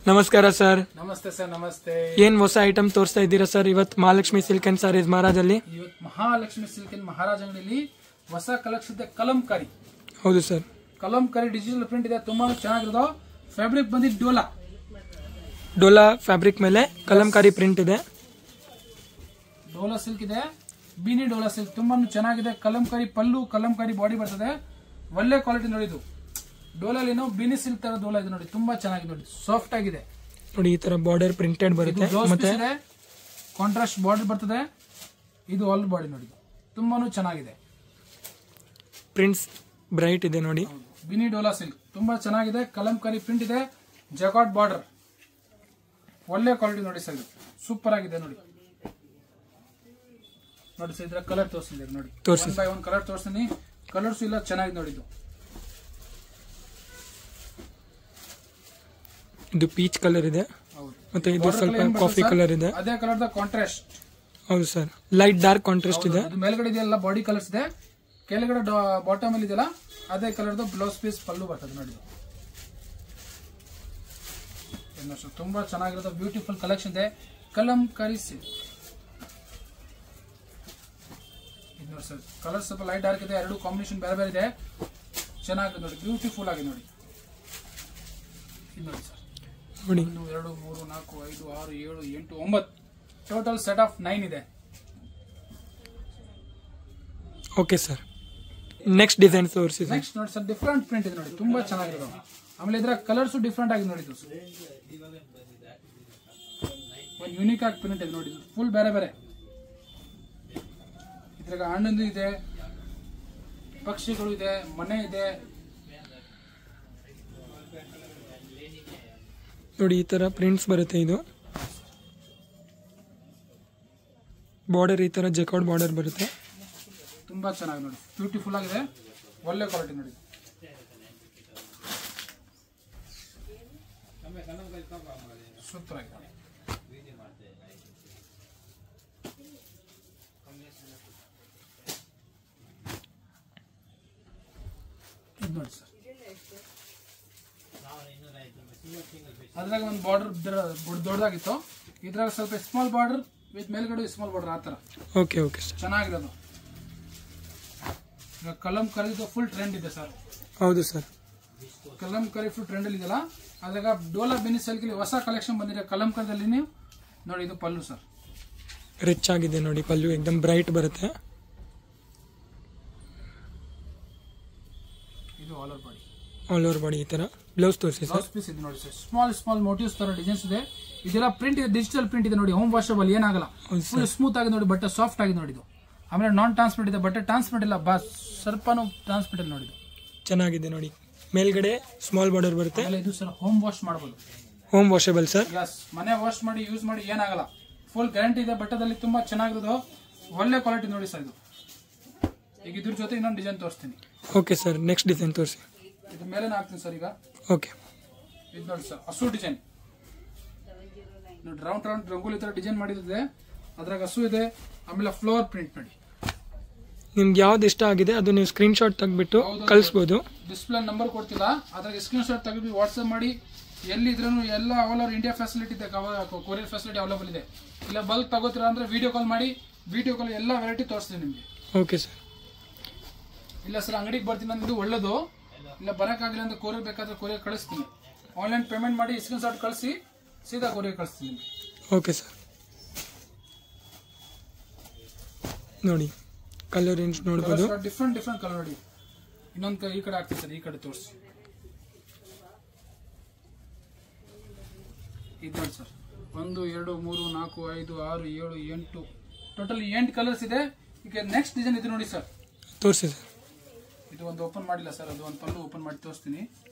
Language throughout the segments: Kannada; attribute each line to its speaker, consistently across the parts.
Speaker 1: ನಮಸ್ಕಾರ ಸರ್.
Speaker 2: ನಮಸ್ತೆ ಸರ್. ನಮಸ್ತೆ.
Speaker 1: ಏನ್ ಹೊಸ ಐಟಮ್ ತೋರಿಸ್ತಾ ಇದ್ದೀರಾ ಸರ್ ಇವತ್ತು ಮಹಾಲಕ್ಷ್ಮಿ ಸಿಲ್ಕ್ ಅಂಡ್ ಸಾರೀಸ್ ಮಹಾರಾಜ್ ಅಲ್ಲಿ?
Speaker 2: ಇವತ್ತು ಮಹಾಲಕ್ಷ್ಮಿ ಸಿಲ್ಕ್ ಅಂಡ್ ಮಹಾರಾಜ್ ಅಂಗಡಿಯಲ್ಲಿ ಹೊಸ ಕಲೆಕ್ಷನ್ ಇದೆ. ಕಲಂಕಾರಿ.
Speaker 1: ಹೌದು ಸರ್.
Speaker 2: ಕಲಂಕಾರಿ ಡಿಜಿಟಲ್ ಪ್ರಿಂಟ್ ಇದೆ, ತುಂಬಾ ಚೆನ್ನಾಗಿರೋದು. ಫ್ಯಾಬ್ರಿಕ್ ಬಂದಿದ್ದು
Speaker 1: ಡೋಲಾ ಫ್ಯಾಬ್ರಿಕ್ ಮೇಲೆ ಕಲಂಕಾರಿ ಪ್ರಿಂಟ್ ಇದೆ.
Speaker 2: ಡೋಲಾ ಸಿಲ್ಕ್ ಇದೆ, ಬೀನಿ ಡೋಲಾ ಸಿಲ್ಕ್ ತುಂಬಾ ಚೆನ್ನಾಗಿದೆ. ಕಲಂಕಾರಿ ಪಲ್ಲು, ಕಲಂಕಾರಿ ಬಾಡಿ ಬರ್ತದೆ. ಒಳ್ಳೆ ಕ್ವಾಲಿಟಿ ನೋಡಿ. ಇದು ಡೋಲಾಲಿನೋ ಬೀನಿ ಸಿಲ್ಕ್ ತರ ಡೋಲಾ ಇದೆ ನೋಡಿ, ತುಂಬಾ ಚೆನ್ನಾಗಿದೆ ನೋಡಿ, ಸಾಫ್ಟ್ ಆಗಿದೆ
Speaker 1: ನೋಡಿ. ಈ ತರ ಬಾರ್ಡರ್ ಪ್ರಿಂಟೆಡ್ ಬರುತ್ತೆ, ಮತ್ತೆ
Speaker 2: ಕಾಂಟ್ರಾಸ್ಟ್ ಬಾರ್ಡರ್ ಬರ್ತದೆ. ಇದು ಆಲ್ ಬಾಡಿ ನೋಡಿ, ತುಂಬಾನು ಚೆನ್ನಾಗಿದೆ.
Speaker 1: ಪ್ರಿಂಟ್ಸ್ ಬ್ರೈಟ್ ಇದೆ ನೋಡಿ.
Speaker 2: ಬಿನಿ ಡೋಲಾ ಸಿಲ್ಕ್ ತುಂಬಾ ಚೆನ್ನಾಗಿದೆ. ಕಲಂಕಾರಿ ಪ್ರಿಂಟ್ ಇದೆ, ಜಕಾರ್ಡ್ ಬಾರ್ಡರ್, ಒಳ್ಳೆ ಕ್ವಾಲಿಟಿ ನೋಡಿ ಸರ್. ಸೂಪರ್ ಆಗಿದೆ ನೋಡಿ. ನೋಡಿ ಸರ್, ಇದ್ರ ಕಲರ್ ತೋರಿಸ್ತೀನಿ ನೋಡಿ. ಒನ್ ಬೈ ಒನ್ ಕಲರ್ ತೋರಿಸ್ತೀನಿ. ಕಲರ್ಸ್ ಇಲ್ಲ, ಚೆನ್ನಾಗಿದೆ ನೋಡಿ.
Speaker 1: ಇದು ಪೀಚ್ ಕಲರ್ ಇದೆ, ಮತ್ತೆ ಇದು ಸ್ವಲ್ಪ ಕಾಫಿ ಕಲರ್ ಇದೆ.
Speaker 2: ಅದೇ ಕಲರ್ ದ ಕಾಂಟ್ರಾಸ್ಟ್.
Speaker 1: ಹೌದು ಸರ್, ಲೈಟ್ ಡಾರ್ಕ್ ಕಾಂಟ್ರಾಸ್ಟ್ ಇದೆ.
Speaker 2: ಮೇಲ್ಗಡೆ ಇದೆಲ್ಲ ಬಾಡಿ ಕಲರ್ಸ್ ಇದೆ, ಕೆಳಗಡೆ ಬಾಟಮ್ ಅಲ್ಲಿ ಇದೆಯಲ್ಲ ಅದೇ ಕಲರ್ ದ ಬ್ಲೌಸ್ ಪೀಸ್ ಪಲ್ಲು ಬರ್ತದೆ ನೋಡಿ. ತುಂಬಾ ಚೆನ್ನಾಗಿರೋದು ಬ್ಯೂಟಿಫುಲ್ ಕಲೆಕ್ಷನ್ ಇದೆ. ಕಲಂಕಾರಿ ಸಿಲ್ಕ್ ಇದು ನೋಡಿ ಸರ್. ಕಲರ್ ಸ್ವಲ್ಪ ಲೈಟ್ ಡಾರ್ಕ್ ಇದೆ, ಎರಡು ಕಾಂಬಿನೇಷನ್ ಬೇರೆ ಬೇರೆ ಇದೆ. ಚೆನ್ನಾಗಿದೆ ನೋಡಿ, ಬ್ಯೂಟಿಫುಲ್ ಆಗಿದೆ ನೋಡಿ. ಇದು ನೋಡಿ ಸರ್, 1 2 3 4 5 6 7 8 9 ಟೋಟಲ್ ಸೆಟ್ ಆಫ್ 9 ಇದೆ.
Speaker 1: ಓಕೆ ಸರ್, ನೆಕ್ಸ್ಟ್ ಡಿಸೈನ್ ತೋರಿಸಿ.
Speaker 2: ನೆಕ್ಸ್ಟ್ ನೋಡಿ ಸರ್, ಡಿಫ್ರೆಂಟ್ ಪ್ರಿಂಟ್ ಇದೆ ನೋಡಿ, ತುಂಬಾ ಚೆನ್ನಾಗಿದೆ. ಆಮೇಲೆ ಇದರ ಕಲರ್ಸ್ ಡಿಫ್ರೆಂಟ್ ಆಗಿದೆ ನೋಡಿ. ಒಂದು ಯೂನಿಕ್ ಆಗಿ ಪ್ರಿಂಟ್ ಇದೆ ನೋಡಿ, ಫುಲ್ ಬೇರೆ ಬೇರೆ. ಇದ್ರಾಗ ಹಣ್ಣು ಇದೆ, ಪಕ್ಷಿಗಳು ಇದೆ, ಮನೆ ಇದೆ
Speaker 1: ನೋಡಿ. ಈ ತರ ಪ್ರಿಂಟ್ಸ್ ಬರುತ್ತೆ. ಇದು ಬಾರ್ಡರ್ ಈ ತರ ಜಕಾರ್ಡ್ ಬಾರ್ಡರ್ ಬರುತ್ತೆ.
Speaker 2: ತುಂಬಾ ಚೆನ್ನಾಗಿ ನೋಡಿ, ಬ್ಯೂಟಿಫುಲ್ ಆಗಿದೆ, ಒಳ್ಳೆ ಕ್ವಾಲಿಟಿ ನೋಡಿ. ಸೂಪರ್ ಆಗಿದೆ. ಇದು ನೋಡಿ ಸರ್, ಅದ್ರಾಗ ಒಂದು ಬಾರ್ಡರ್ ದೊಡ್ಡದಾಗಿತ್ತು, ಇದ್ರಾಗ ಸ್ವಲ್ಪ ಸ್ಮಾಲ್ ಬಾರ್ಡರ್ ವಿತ್ ಮೇಲ್ಗಡೆ ಸ್ಮಾಲ್ ಬಾರ್ಡರ್ ಆ ತರ.
Speaker 1: ಓಕೆ ಓಕೆ ಸರ್,
Speaker 2: ಚೆನ್ನಾಗಿರೋದು. ಈಗ ಕಲಂಕಾರಿದು ಫುಲ್ ಟ್ರೆಂಡ್ ಇದೆ ಸರ್.
Speaker 1: ಹೌದು ಸರ್,
Speaker 2: ಕಲಂಕಾರಿ ಫುಲ್ ಟ್ರೆಂಡ್ ಅಲ್ಲಿ ಇದೆಯಲ್ಲ, ಅದ್ರಾಗ ಡೋಲಾ ಬಿನಿ ಸಿಲ್ಕ್ ಹೊಸ ಕಲೆಕ್ಷನ್ ಬಂದಿದೆ ಕಲಂಕಾರದಲ್ಲಿ. ನೀವು ನೋಡಿ, ಇದು ಪಲ್ಲು ಸರ್,
Speaker 1: ರಿಚ್ ಆಗಿದೆ ನೋಡಿ. ಪಲ್ಲು एकदम ಬ್ರೈಟ್ ಬರುತ್ತೆ.
Speaker 2: ಇದು all over body.
Speaker 1: All over body ಈ ತರ ಬ್ಲೌಸ್ ತೋರಿಸಿ ಸರ್.
Speaker 2: ಪೀಸ್ ಇದೆ ನೋಡಿ ಸರ್, ಸ್ಮಾಲ್ ಮೋಟಿವ್ಸ್ ತರ ಡಿಸೈನ್ಸ್ ಇದೆ. ಇದೆಲ್ಲ ಪ್ರಿಂಟ್ ಇದೆ, ಡಿಜಿಟಲ್ ಪ್ರಿಂಟ್ ಇದೆ ನೋಡಿ, ಹೋಮ್ ವಾಷಬಲ್, ಏನಾಗಲ್ಲ. ಫುಲ್ ಸ್ಮೂತ್ ಆಗಿದೆ ನೋಡಿ, ಬಟ್ಟೆ ಸಾಫ್ಟ್ ಆಗಿದೆ ನೋಡಿ. ಇದು ಆಮೇಲೆ ನಾನ್ ಟ್ರಾನ್ಸ್ಪರೆಂಟ್ ಇದೆ, ಬಟ್ಟೆ ಟ್ರಾನ್ಸ್ಪರೆಂಟ್ ಇಲ್ಲ, ಸ್ವಲ್ಪನೂ ಟ್ರಾನ್ಸ್ಪರೆಂಟ್ ಇಲ್ಲ ನೋಡಿ.
Speaker 1: ಚೆನ್ನಾಗಿದೆ ನೋಡಿ. ಮೇಲ್ಗಡೆ ಸ್ಮಾಲ್ ಬಾರ್ಡರ್ ಬರುತ್ತೆ.
Speaker 2: ಇದು ಸರ್ ಹೋಮ್ ವಾಶ್ ಮಾಡಬಹುದು,
Speaker 1: ಹೋಮ್ ವಾಷಬಲ್ ಸರ್.
Speaker 2: ಯಸ್, ಮನೆ ವಾಶ್ ಮಾಡಿ ಯೂಸ್ ಮಾಡಿ ಏನಾಗಲ್ಲ, ಫುಲ್ ಗ್ಯಾರಂಟಿ ಇದೆ. ಬಟ್ಟೆದಲ್ಲಿ ತುಂಬಾ ಚೆನ್ನಾಗಿರೋದು, ಒಳ್ಳೆ ಕ್ವಾಲಿಟಿ ನೋಡಿ ಸರ್. ಇದು ಈಗ ಇದ್ರ ಜೊತೆ ಇನ್ನೊಂದು ಡಿಸೈನ್ ತೋರಿಸ್ತೀನಿ.
Speaker 1: ಓಕೆ ಸರ್, ನೆಕ್ಸ್ಟ್ ಡಿಸೈನ್ ತೋರಿಸಿ.
Speaker 2: ಇದು ಮೇಲೆ ಹಾಕ್ತೀನಿ ಸರ್ ಈಗ.
Speaker 1: ಓಕೆ,
Speaker 2: ಇದು ನೋಡಿ ಸರ್, ಹಸು ಡಿಸೈನ್ ನೋಡಿ. ರೌಂಡ್ ರಂಗೋಲಿ ತರ ಡಿಸೈನ್ ಮಾಡಿದೆ, ಅದ್ರಾಗ ಹಸು ಇದೆ. ಆಮೇಲೆ ಫ್ಲವರ್ ಪ್ರಿಂಟ್ ನೋಡಿ.
Speaker 1: ನಿಮ್ಗೆ ಯಾವ್ದು ಇಷ್ಟ ಆಗಿದೆ ಅದು ನೀವು ಸ್ಕ್ರೀನ್ ಶಾಟ್ ತೆಗೆದ್ಬಿಟ್ಟು ಕಳಿಸಬಹುದು.
Speaker 2: ಡಿಸ್ಪ್ಲೇ ನಂಬರ್ ಕೊಡ್ತಿಲ್ಲ, ಅದ್ರಾಗ ಸ್ಕ್ರೀನ್ ಶಾಟ್ ತೆಗೆದು ವಾಟ್ಸ್ಆಪ್ ಮಾಡಿ. ಎಲ್ಲಿದ್ರೂ ಎಲ್ಲ ಆಲ್ ಓವರ್ ಇಂಡಿಯಾ ಫೆಸಿಲಿಟಿ ಇದೆ, ಕೊರಿಯರ್ ಫೆಸಿಲಿಟಿ ಅವೈಲೇಬಲ್ ಇದೆ. ಇಲ್ಲ ಬಲ್ಕ್ ತಗೋತೀರಾ ಅಂದ್ರೆ ವಿಡಿಯೋ ಕಾಲ್ ಮಾಡಿ, ವಿಡಿಯೋ ಕಾಲ್ ಎಲ್ಲ ವೆರೈಟಿ ತೋರಿಸ್ತೀನಿ ನಿಮಗೆ.
Speaker 1: Okay sir.
Speaker 2: ಇಲ್ಲ ಸರ್, ಅಂಗಡಿಗೆ ಬರ್ತೀನಿ ಅಂದ್ರೆ ಒಳ್ಳೇದು. ಇಲ್ಲ ಬರೋಕ್ಕಾಗಿಲ್ಲ ಅಂದ್ರೆ ಕೊರಿಯರ್ ಬೇಕಾದ್ರೆ ಕೊರಿಯರ್ ಕಳಿಸ್ತೀನಿ. ಆನ್ಲೈನ್ ಪೇಮೆಂಟ್ ಮಾಡಿ ಸ್ಕ್ರೀನ್ ಶಾಟ್ ಕಳಿಸಿ, ಸೀದಾ ಕೊರಿಯರ್ ಕಳಿಸ್ತೀನಿ.
Speaker 1: Okay sir. ನೋಡಿ ಕಲರ್ ರೇಂಜ್ ನೋಡಬಹುದು,
Speaker 2: ಡಿಫ್ರೆಂಟ್ ಕಲರ್ ನೋಡಿ. ಇನ್ನೊಂದು ಈ ಕಡೆ ಆಗ್ತದೆ ಸರ್, ಈ ಕಡೆ ತೋರಿಸಿ. ಇದು ನೋಡಿ ಸರ್, 1 2 3 4 5 6 7 8 ಟೋಟಲ್ 8 ಕಲರ್ಸ್ ಇದೆ. ಈಗ ನೆಕ್ಸ್ಟ್ ಡಿಸೈನ್ ಇದು ನೋಡಿ ಸರ್,
Speaker 1: ತೋರಿಸಿ ಸರ್.
Speaker 2: ಇದು ಒಂದು ಓಪನ್ ಮಾಡಿಲ್ಲ ಸರ್, ಅದು ಒಂದು ಪಲ್ಲು ಓಪನ್ ಮಾಡಿ ತೋರಿಸ್ತೀನಿ.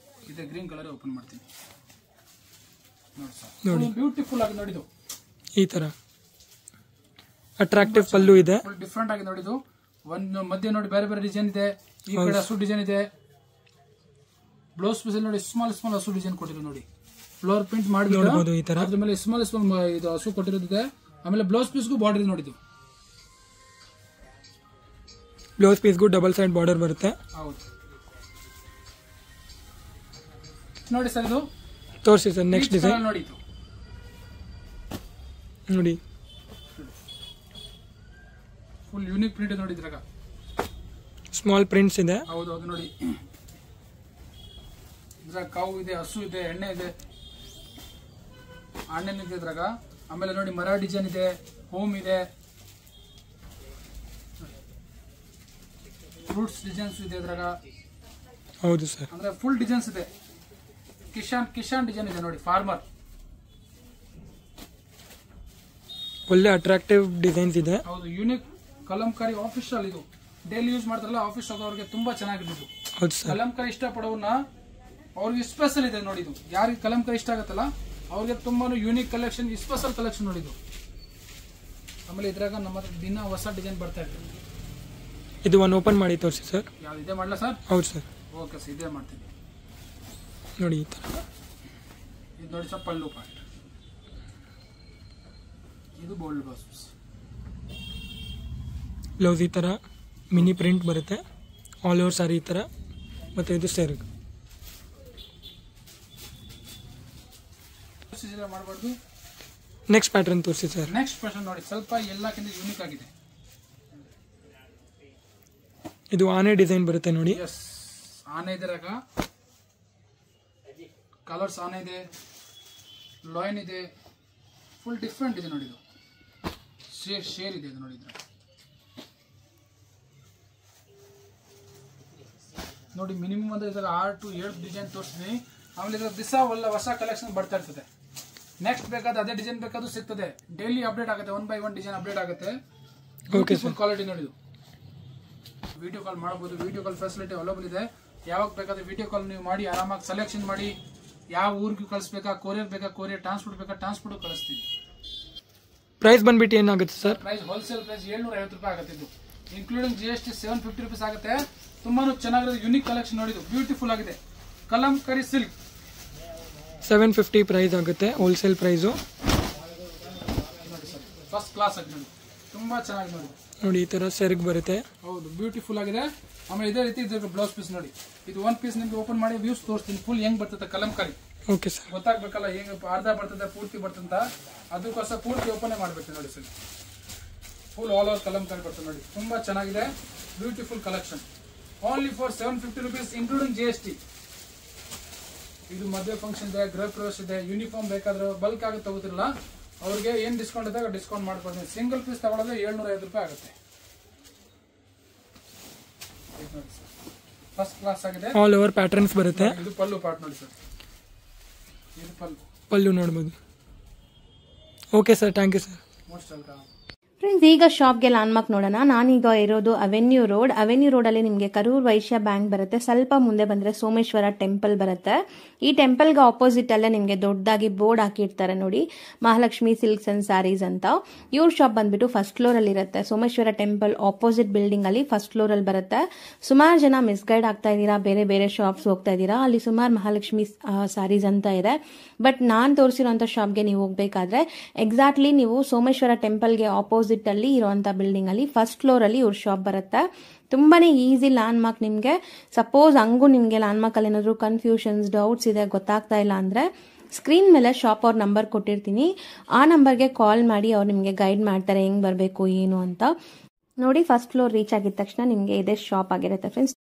Speaker 2: ಇದೆ ಗ್ರೀನ್ ಕಲರ್ ಓಪನ್ ಮಾಡ್ತೀನಿ ನೋಡಿ ಸರ್. ನೋಡಿ, ಬ್ಯೂಟಿಫುಲ್ ಆಗಿ ನೋಡಿದ್ದು,
Speaker 1: ಈ ತರ ಅಟ್ರಾಕ್ಟಿವ್ ಪಲ್ಲು ಇದೆ,
Speaker 2: ಫುಲ್ ಡಿಫ್ರೆಂಟ್ ಆಗಿ ನೋಡಿದ್ದು. ಒಂದು ಮಧ್ಯೆ ನೋಡಿ ಬೇರೆ ಬೇರೆ ಡಿಸೈನ್ ಇದೆ. ಈ ಕಡೆ ಹಸು ಡಿಸೈನ್ ಇದೆ. ಬ್ಲೌಸ್ ಪೀಸ್ ನೋಡಿ, ಸ್ಮಾಲ್ ಹಸು ಡಿಸೈನ್ ಕೊಟ್ಟಿರೋ ನೋಡಿ. ಫ್ಲವರ್ ಪ್ರಿಂಟ್ ಮಾಡಿ ಅದ್ರ ಮೇಲೆ ಸ್ಮಾಲ್ ಇದು ಹಸು ಕೊಟ್ಟಿರೋದಿದೆ. ಆಮೇಲೆ ಬ್ಲೌಸ್ ಪೀಸ್ಗೂ ಬಾರ್ಡರ್ ನೋಡಿದ್ದು.
Speaker 1: ಬ್ಲೌಸ್ ಪೀಸ್ಗೂ ಡಬಲ್ ಸೈಡ್ ಬಾರ್ಡರ್ ಬರುತ್ತೆ.
Speaker 2: ಹೌದು ನೋಡಿ ಸರ್, ಇದು
Speaker 1: ತೋರಿಸಿ ಸರ್ ನೆಕ್ಸ್ಟ್ ಡಿಸೈನ್
Speaker 2: ನೋಡಿ ಇದು
Speaker 1: ನೋಡಿ
Speaker 2: ಫುಲ್ ಯೂನಿಕ್ ಪ್ರಿಂಟ್ ನೋಡಿ ಇದ್ರಾಗ
Speaker 1: ಸ್ಮಾಲ್ ಪ್ರಿಂಟ್ಸ್ ಇದೆ.
Speaker 2: ಹೌದು ಅದು ನೋಡಿ ಇದ್ರಾಗ ಕಾವು ಇದೆ, ಹಸು ಇದೆ, ಎಣ್ಣೆ ಇದೆ, ಆಣ್ಣೆನ್ ಇದೆ ಇದ್ರಾಗ. ಆಮೇಲೆ ನೋಡಿ ಮರ ಡಿಸೈನ್ ಇದೆ, ಹೋಮ್ ಇದೆ, ಫ್ರೂಟ್ಸ್ ಡಿಸೈನ್ಸ್ ಇದೆ ಇದ್ರಾಗ.
Speaker 1: ಹೌದು ಸರ್,
Speaker 2: ಅಂದ್ರೆ ಫುಲ್ ಡಿಸೈನ್ಸ್ ಇದೆ. ಕಿಶಾನ್ ಡಿಸೈನ್ ಇದೆ ನೋಡಿ, ಫಾರ್ಮರ್.
Speaker 1: ಒಳ್ಳೆ ಅಟ್ರಾಕ್ಟಿವ್ ಡಿಸೈನ್ಸ್ ಇದೆ.
Speaker 2: ಹೌದು, ಯೂನಿಕ್ ಕಲಂಕಾರಿ ಆಫೀಷಿಯಲ್. ಇದು ಡೈಲಿ ಯೂಸ್ ಮಾಡ್ತಾರಲ್ಲ ಆಫೀಸ್ ಹೋಗೋರಿಗೆ ತುಂಬಾ ಚೆನ್ನಾಗಿದೆ ಇದು.
Speaker 1: ಹೌದು ಸರ್,
Speaker 2: ಕಲಂಕಾರಿ ಇಷ್ಟಪಡೋನ್ನ ಅವ್ರಿಗೆ ಸ್ಪೆಷಲ್ ಇದೆ ನೋಡಿ ಇದು. ಯಾರಿಗೆ ಕಲಂಕಾರಿ ಇಷ್ಟ ಆಗುತ್ತಲ್ಲ ಅವ್ರಿಗೆ ತುಂಬಾ ಯೂನಿಕ್ ಕಲೆಕ್ಷನ್, ಸ್ಪೆಷಲ್ ಕಲೆಕ್ಷನ್ ನೋಡಿ ಇದು. ಆಮೇಲೆ ಇದ್ರಾಗ ನಮ್ಮ ದಿನ ಹೊಸ ಡಿಸೈನ್ ಬರ್ತಾ ಇದೆ.
Speaker 1: ಇದು ಒಂದು ಓಪನ್ ಮಾಡಿ ತೋರಿಸಿ ಸರ್.
Speaker 2: ಯಾವ್ದು ಇದೆ ಮಾಡಲ ಸರ್?
Speaker 1: ಹೌದು ಸರ್.
Speaker 2: ಓಕೆ ಸರ್, ಇದೇ ಮಾಡ್ತೀನಿ
Speaker 1: ನೋಡಿ ಈ ಥರ.
Speaker 2: ಇದು ನೋಡಿ ಸರ್ ಪಲ್ಲು ಪಾರ್ಟ್, ಇದು ಬೋಲ್ಡ್ ಬ್ಲೌಸ್.
Speaker 1: ಬ್ಲೌಸ್ ಈ ಥರ ಮಿನಿ ಪ್ರಿಂಟ್ ಬರುತ್ತೆ, ಆಲ್ ಓವರ್ ಸಾರಿ ಈ ಥರ. ಮತ್ತು ಇದು ಸೆರಗು.
Speaker 2: ಮಾಡಬಾರ್ದು.
Speaker 1: ನೆಕ್ಸ್ಟ್ ಪ್ಯಾಟರ್ನ್ ತೋರಿಸಿ ಸರ್.
Speaker 2: ನೆಕ್ಸ್ಟ್ ಪ್ಯಾಟರ್ನ್ ನೋಡಿ, ಸ್ವಲ್ಪ ಎಲ್ಲಕ್ಕಿಂತ ಯೂನಿಕ್ ಆಗಿದೆ.
Speaker 1: ಇದು ಆನೆ ಡಿಸೈನ್ ಬರುತ್ತೆ ನೋಡಿ.
Speaker 2: ಎಸ್, ಆನೆ ಇದ್ರಾಗ ಕಲರ್ಸ್ ಆನೆ ಇದೆ, ಲೈನ್ ಇದೆ, ಫುಲ್ ಡಿಫ್ರೆಂಟ್ ಇದೆ ನೋಡಿ. ಇದು ಶೇರ್ ಇದೆ, ಇದು ನೋಡಿ. ಇದ್ರಾಗ ನೋಡಿ ಮಿನಿಮಮ್ ಅಂದ್ರೆ ಇದ್ರಾಗ 6 to 7 ಡಿಸೈನ್ ತೋರಿಸ್ತೀನಿ. ಆಮೇಲೆ ಇದ್ರಾಗ ದಿವಸ ಹೊಸ ಕಲೆಕ್ಷನ್ ಬರ್ತಾ ಇರ್ತದೆ. ನೆಕ್ಸ್ಟ್ ಬೇಕಾದ ಅದೇ ಡಿಸೈನ್ ಬೇಕಾದ್ರೂ ಸಿಗ್ತದೆ. ಡೈಲಿ ಅಪ್ಡೇಟ್ ಆಗುತ್ತೆ, 1 by 1 ಡಿಸೈನ್ ಅಪ್ಡೇಟ್ ಆಗುತ್ತೆ. ಫುಲ್ ಕ್ವಾಲಿಟಿ ನೋಡಿ. ಇದು ವಿಡಿಯೋ ಕಾಲ್ ಮಾಡಬಹುದು, ವಿಡಿಯೋ ಕಾಲ್ ಫೆಸಿಲಿಟಿ ಅವೈಲೇಬಲ್ ಇದೆ. ಯಾವಾಗ ಬೇಕಾದ್ರೆ ವಿಡಿಯೋ ಕಾಲ್ ನೀವು ಮಾಡಿ ಆರಾಮಾಗಿ ಸೆಲೆಕ್ಷನ್ ಮಾಡಿ, ಯಾವ ಊರಿಗೂ ಕಳಿಸ್ಬೇಕಾ, ಕೊರಿಯರ್ ಬೇಕಾ ಕೊರಿಯರ್, ಟ್ರಾನ್ಸ್ಪೋರ್ಟ್ ಬೇಕಾ ಟ್ರಾನ್ಸ್ಪೋರ್ಟ್ ಕಳಿಸ್ತೀವಿ.
Speaker 1: ಪ್ರೈಸ್ ಬಂದ್ಬಿಟ್ಟು ಏನಾಗುತ್ತೆ ಸರ್?
Speaker 2: ಪ್ರೈಸ್ ಹೋಲ್ಸೇಲ್ ಪ್ರೈಸ್ 750 ರೂಪಾಯಿ ಆಗುತ್ತೆ. ಇದು ಇನ್ಕ್ಲೂಡಿಂಗ್ GST 750 ರೂಪೀಸ್ ಆಗುತ್ತೆ. ತುಂಬಾನು ಚೆನ್ನಾಗಿರೋದು ಯೂನಿಕ್ ಕಲೆಕ್ಷನ್ ನೋಡಿ. ಇದು ಬ್ಯೂಟಿಫುಲ್ ಆಗಿದೆ, ಕಲಂಕಾರಿ ಸಿಲ್ಕ್.
Speaker 1: 750 ಪ್ರೈಸ್ ಆಗುತ್ತೆ ಹೋಲ್ಸೇಲ್ ಪ್ರೈಸು.
Speaker 2: ನೋಡಿ ಸರ್, ಫಸ್ಟ್ ಕ್ಲಾಸ್ ಆಗಿ ನೋಡಿ, ತುಂಬಾ ಚೆನ್ನಾಗಿ ನೋಡಿ.
Speaker 1: ನೋಡಿ ಈ ತರ ಸೆರಗ್ ಬರುತ್ತೆ.
Speaker 2: ಹೌದು, ಬ್ಯೂಟಿಫುಲ್ ಆಗಿದೆ. ಆಮೇಲೆ ಇದೇ ರೀತಿ ಇದ್ರ ಬ್ಲೌಸ್ ಪೀಸ್ ನೋಡಿ. ಇದು ಒಂದು ಪೀಸ್ ನಿಮ್ಗೆ ಓಪನ್ ಮಾಡಿ ವ್ಯೂಸ್ ತೋರಿಸ್ತೀನಿ, ಫುಲ್ ಹೆಂಗ್ ಬರ್ತದೆ ಕಲಂಕಾರಿ.
Speaker 1: ಓಕೆ ಸರ್,
Speaker 2: ಗೊತ್ತಾಗ್ಬೇಕಲ್ಲ ಹೆಂಗ್ ಅರ್ಧ ಬರ್ತದೆ ಪೂರ್ತಿ ಬರ್ತಂತ, ಅದಕ್ಕೋಸ್ಕರ ಪೂರ್ತಿ ಓಪನ್ ಮಾಡ್ಬೇಕು ನೋಡಿ sir. Full all over Kalamkari ಬರ್ತದೆ ನೋಡಿ, ತುಂಬಾ ಚೆನ್ನಾಗಿದೆ. Beautiful collection, only for 750 rupees including GST. ಇದು ಮದುವೆ ಫಂಕ್ಷನ್ ಇದೆ, ಗೃಹ ಪ್ರವೇಶ ಇದೆ, ಯೂನಿಫಾರ್ಮ್ ಬೇಕಾದ್ರೆ ಬಲ್ಕ್ ಆಗಿ ತಗೋತಿರಲ್ಲ ಅವ್ರಿಗೆ ಏನ್ ಡಿಸ್ಕೌಂಟ್ ಇದ್ದಾಗ ಡಿಸ್ಕೌಂಟ್ ಮಾಡ್ಕೊಡ್ತೀನಿ. ಸಿಂಗಲ್ ಪೀಸ್ ತಗೊಳ್ಳೋದ್ರೆ 750 ರೂಪಾಯಿ ಆಗುತ್ತೆ. ಫಸ್ಟ್ ಕ್ಲಾಸ್ ಆಗಿದೆ,
Speaker 1: ಆಲ್ ಓವರ್ ಪ್ಯಾಟರ್ನ್ಸ್ ಬರುತ್ತೆ.
Speaker 2: ಇದು ಪಲ್ಲು ಪಾರ್ಟ್ ನೋಡಿ ಸರ್, ಇದು
Speaker 1: ಪಲ್ಲು ನೋಡ್ಬೋದು. Okay sir, thank you sir.
Speaker 2: Most welcome.
Speaker 3: Friends, ಈಗ ಶಾಪ್ಗೆ ಲ್ಯಾಂಡ್ಮಾರ್ಕ್ ನೋಡೋಣ. ನಾನೀಗ ಇರೋದು ಅವೆನ್ಯೂ ರೋಡಲ್ಲಿ ನಿಮಗೆ ಕರೂರ್ ವೈಶ್ಯ ಬ್ಯಾಂಕ್ ಬರುತ್ತೆ. ಸ್ವಲ್ಪ ಮುಂದೆ ಬಂದರೆ ಸೋಮೇಶ್ವರ ಟೆಂಪಲ್ ಬರುತ್ತೆ. ಈ ಟೆಂಪಲ್ಗೆ ಆಪೋಸಿಟ್ ಅಲ್ಲೇ ನಿಮಗೆ ದೊಡ್ಡದಾಗಿ ಬೋರ್ಡ್ ಹಾಕಿರ್ತಾರೆ ನೋಡಿ, ಮಹಾಲಕ್ಷ್ಮಿ ಸಿಲ್ಕ್ಸ್ ಅಂಡ್ ಸ್ಯಾರೀಸ್ ಅಂತ. ಇವ್ರ ಶಾಪ್ ಬಂದ್ಬಿಟ್ಟು ಫಸ್ಟ್ ಫ್ಲೋರಲ್ಲಿ ಇರುತ್ತೆ. ಸೋಮೇಶ್ವರ ಟೆಂಪಲ್ ಆಪೋಸಿಟ್ ಬಿಲ್ಡಿಂಗ್ ಅಲ್ಲಿ ಫಸ್ಟ್ ಫ್ಲೋರಲ್ಲಿ ಬರುತ್ತೆ. ಸುಮಾರು ಜನ ಮಿಸ್ಗೈಡ್ ಆಗ್ತಾ ಇದ್ದೀರಾ, ಬೇರೆ ಬೇರೆ ಶಾಪ್ಸ್ ಹೋಗ್ತಾ ಇದ್ದೀರಾ. ಅಲ್ಲಿ ಸುಮಾರು ಮಹಾಲಕ್ಷ್ಮಿ ಸ್ಯಾರೀಸ್ ಅಂತ ಇದೆ. ಬಟ್ ನಾನು ತೋರಿಸಿರೋಂಥ ಶಾಪ್ಗೆ ನೀವು ಹೋಗ್ಬೇಕಾದ್ರೆ ಎಕ್ಸಾಕ್ಟ್ಲಿ ನೀವು ಸೋಮೇಶ್ವರ ಟೆಂಪಲ್ಗೆ ಆಪೋಸಿಟ್ ಅಲ್ಲಿ ಇರುವಂತ ಬಿಲ್ಡಿಂಗ್ ಅಲ್ಲಿ ಫಸ್ಟ್ ಫ್ಲೋರ್ ಅಲ್ಲಿ ಇವ್ರ ಶಾಪ್ ಬರುತ್ತೆ. ತುಂಬಾನೇ ಈಸಿ ಲ್ಯಾಂಡ್ಮಾರ್ಕ್. ನಿಮ್ಗೆ ಸಪೋಸ್ ಹಂಗೂ ನಿಮ್ಗೆ ಲ್ಯಾಂಡ್ಮಾರ್ಕ್ ಅಲ್ಲಿ ಏನಾದ್ರು ಕನ್ಫ್ಯೂಷನ್ಸ್, ಡೌಟ್ಸ್ ಇದೆ, ಗೊತ್ತಾಗ್ತಾ ಇಲ್ಲ ಅಂದ್ರೆ ಸ್ಕ್ರೀನ್ ಮೇಲೆ ಶಾಪ್ ಅವ್ರ ನಂಬರ್ ಕೊಟ್ಟಿರ್ತೀನಿ. ಆ ನಂಬರ್ಗೆ ಕಾಲ್ ಮಾಡಿ ಅವ್ರು ನಿಮ್ಗೆ ಗೈಡ್ ಮಾಡ್ತಾರೆ ಹೆಂಗ್ ಬರಬೇಕು ಏನು ಅಂತ. ನೋಡಿ, ಫಸ್ಟ್ ಫ್ಲೋರ್ ರೀಚ್ ಆಗಿದ ತಕ್ಷಣ ನಿಮ್ಗೆ ಇದೇ ಶಾಪ್ ಆಗಿರುತ್ತೆ ಫ್ರೆಂಡ್ಸ್.